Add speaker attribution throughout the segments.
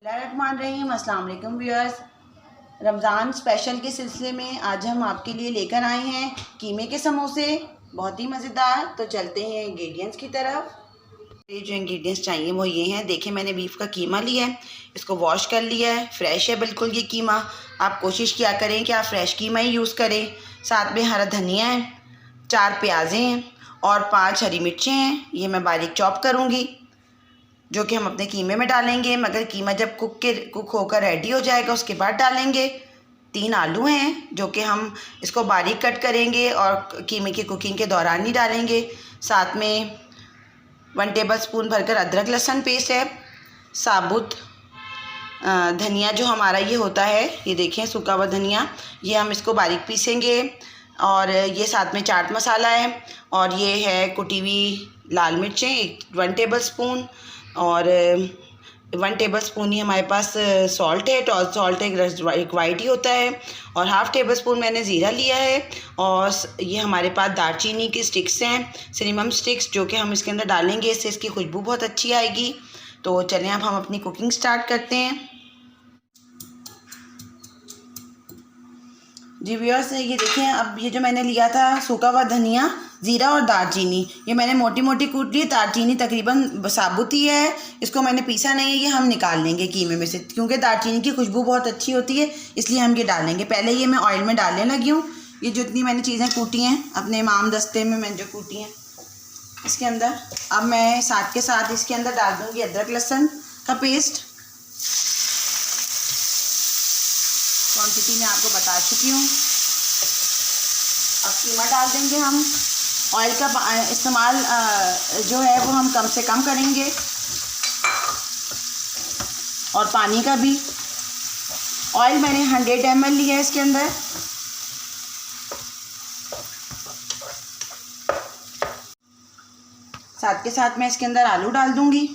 Speaker 1: बिस्मिल्लाहिर्रहमानिर्रहीम। अस्सलाम वालेकुम व्यूअर्स। रमज़ान स्पेशल के सिलसिले में आज हम आपके लिए लेकर आए हैं कीमे के समोसे, बहुत ही मज़ेदार। तो चलते हैं इंग्रेडिएंट्स की तरफ। ये जो इंग्रेडिएंट्स चाहिए वो ये हैं। देखिए मैंने बीफ का कीमा लिया है, इसको वॉश कर लिया है, फ्रेश है बिल्कुल ये कीमा। आप कोशिश किया करें कि आप फ्रेश कीमा ही यूज़ करें। साथ में हरा धनिया है, 4 प्याज़ें हैं और 5 हरी मिर्चें हैं। ये मैं बारीक चॉप करूँगी, जो कि हम अपने कीमे में डालेंगे। मगर कीमा जब कुक होकर रेडी हो जाएगा उसके बाद डालेंगे। 3 आलू हैं जो कि हम इसको बारीक कट करेंगे और कीमे की कुकिंग के दौरान ही डालेंगे। साथ में 1 टेबलस्पून भरकर अदरक लहसुन पेस्ट है। साबुत धनिया जो हमारा ये होता है, ये देखें सूखा हुआ धनिया, ये हम इसको बारीक पीसेंगे। और ये साथ में चाट मसाला है और ये है कुटी हुई लाल मिर्चें 1 टेबलस्पून और 1 टेबलस्पून ही हमारे पास सॉल्ट है। तो सॉल्ट एक वाइट ही होता है। और 1/2 टेबलस्पून मैंने ज़ीरा लिया है। और ये हमारे पास दालचीनी की स्टिक्स हैं, सिनेमम स्टिक्स, जो कि हम इसके अंदर डालेंगे, इससे इसकी खुशबू बहुत अच्छी आएगी। तो चलें अब हम अपनी कुकिंग स्टार्ट करते हैं। जी व्यूअर्स, ये देखें, अब ये जो मैंने लिया था सूखा हुआ धनिया, ज़ीरा और दालचीनी, ये मैंने मोटी मोटी कूट ली। दालचीनी तकरीबन साबुत ही है, इसको मैंने पीसा नहीं है। ये हम निकाल लेंगे कीमे में से, क्योंकि दालचीनी की खुशबू बहुत अच्छी होती है, इसलिए हम ये डालेंगे। पहले ये मैं ऑयल में डालने लगी हूँ। ये जो इतनी मैंने चीज़ें कूटी हैं अपने इमाम दस्ते में, मैंने जो कूटी हैं इसके अंदर, अब मैं साथ के साथ इसके अंदर डाल दूँगी अदरक लहसुन का पेस्ट। क्वांटिटी मैं आपको बता चुकी हूँ। अब कीमा डाल देंगे हम। ऑयल का इस्तेमाल जो है वो हम कम से कम करेंगे, और पानी का भी। ऑयल मैंने 100 ml लिया है इसके अंदर। साथ के साथ मैं इसके अंदर आलू डाल दूंगी।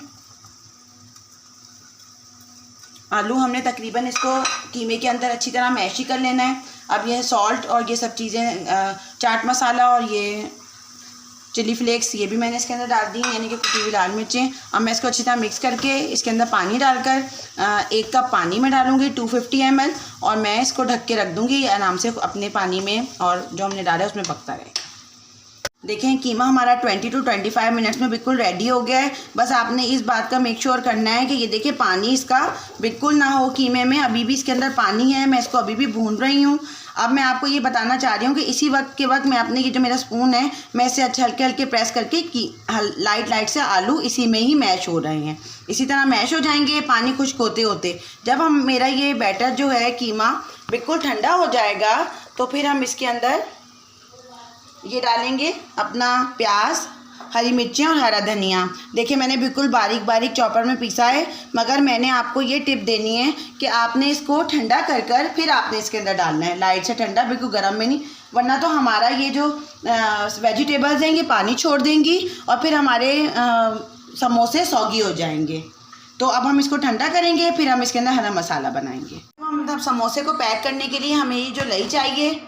Speaker 1: आलू हमने तकरीबन इसको कीमे के अंदर अच्छी तरह मैश ही कर लेना है। अब ये सॉल्ट और ये सब चीज़ें, चाट मसाला और ये चिली फ्लेक्स, ये भी मैंने इसके अंदर डाल दी, यानी कि कुटी हुई लाल मिर्चें। अब मैं इसको अच्छी तरह मिक्स करके इसके अंदर पानी डालकर 1 कप पानी में डालूँगी 250 ml, और मैं इसको ढक के रख दूँगी आराम से अपने पानी में, और जो हमने डाला है उसमें पकता रहेगा। देखें कीमा हमारा 20 to 25 मिनट्स में बिल्कुल रेडी हो गया है। बस आपने इस बात का मेक श्योर करना है कि ये देखिए पानी इसका बिल्कुल ना हो कीमे में। अभी भी इसके अंदर पानी है, मैं इसको अभी भी भून रही हूँ। अब मैं आपको ये बताना चाह रही हूँ कि इसी वक्त मैं अपने, ये जो मेरा स्पून है, मैं इसे अच्छे हल्के हल्के प्रेस करके लाइट से आलू इसी में ही मैश हो रहे हैं। इसी तरह मैश हो जाएंगे पानी खुश्क होते होते। जब हम मेरा ये बैटर जो है कीमा बिल्कुल ठंडा हो जाएगा, तो फिर हम इसके अंदर ये डालेंगे अपना प्याज, हरी मिर्चें और हरा धनिया। देखिए मैंने बिल्कुल बारीक बारीक चॉपर में पीसा है, मगर मैंने आपको ये टिप देनी है कि आपने इसको ठंडा कर फिर आपने इसके अंदर डालना है, लाइट से ठंडा, बिल्कुल गर्म में नहीं, वरना तो हमारा ये जो वेजिटेबल्स हैं ये पानी छोड़ देंगी और फिर हमारे समोसे सौगी हो जाएंगे। तो अब हम इसको ठंडा करेंगे, फिर हम इसके अंदर हरा मसाला बनाएंगे। हम समोसे को पैक करने के लिए हमें ये जो लई चाहिए,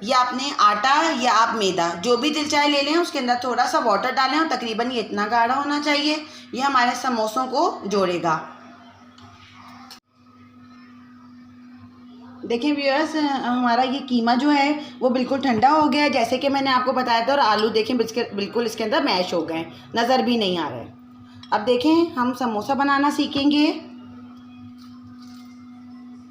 Speaker 1: या आपने आटा या आप मैदा जो भी दिल चाहे ले लें, उसके अंदर थोड़ा सा वाटर डालें और तकरीबन ये इतना गाढ़ा होना चाहिए। ये हमारे समोसों को जोड़ेगा। देखें व्यूअर्स, हमारा ये कीमा जो है वो बिल्कुल ठंडा हो गया है, जैसे कि मैंने आपको बताया था। और आलू देखें बिल्कुल इसके अंदर मैश हो गए, नज़र भी नहीं आ रहे। अब देखें हम समोसा बनाना सीखेंगे।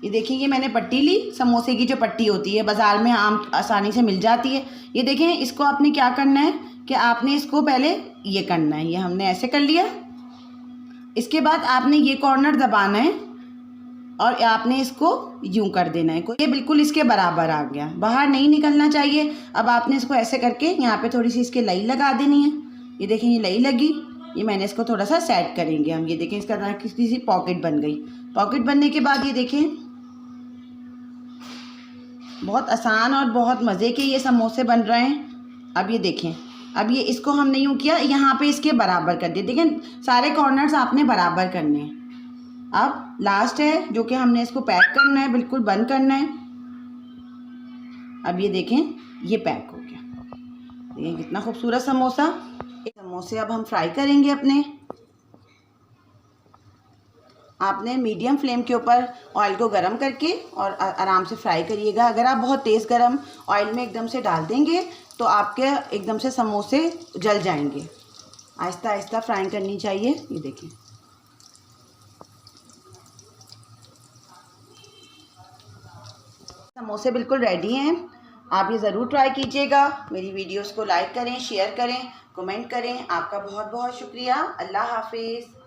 Speaker 1: ये देखिए, ये मैंने पट्टी ली, समोसे की जो पट्टी होती है बाज़ार में आम आसानी से मिल जाती है। ये देखें, इसको आपने क्या करना है कि आपने इसको पहले ये करना है, ये हमने ऐसे कर लिया। इसके बाद आपने ये कॉर्नर दबाना है और आपने इसको यूं कर देना है। ये बिल्कुल इसके बराबर आ गया, बाहर नहीं निकलना चाहिए। अब आपने इसको ऐसे करके यहाँ पे थोड़ी सी इसके लई लगा देनी है। ये देखें, ये लई लगी, ये मैंने इसको थोड़ा सा सेट करेंगे हम। ये देखें, इसका तरह किसी सी पॉकेट बन गई। पॉकेट बनने के बाद ये देखें, बहुत आसान और बहुत मज़े के ये समोसे बन रहे हैं। अब ये देखें, अब ये इसको हमने यूँ किया, यहाँ पे इसके बराबर कर दिए। देखें, सारे कॉर्नर्स आपने बराबर करने हैं। अब लास्ट है जो कि हमने इसको पैक करना है, बिल्कुल बंद करना है। अब ये देखें, ये पैक हो गया। देखें कितना खूबसूरत समोसा। समोसे अब हम फ्राई करेंगे अपने। आपने मीडियम फ्लेम के ऊपर ऑयल को गरम करके और आराम से फ्राई करिएगा। अगर आप बहुत तेज़ गरम ऑयल में एकदम से डाल देंगे तो आपके एकदम से समोसे जल जाएंगे। आहिस्ता आहिस्ता फ्राई करनी चाहिए। ये देखिए, समोसे बिल्कुल रेडी हैं। आप ये ज़रूर ट्राई कीजिएगा। मेरी वीडियोस को लाइक करें, शेयर करें, कमेंट करें। आपका बहुत बहुत शुक्रिया। अल्लाह हाफिज़।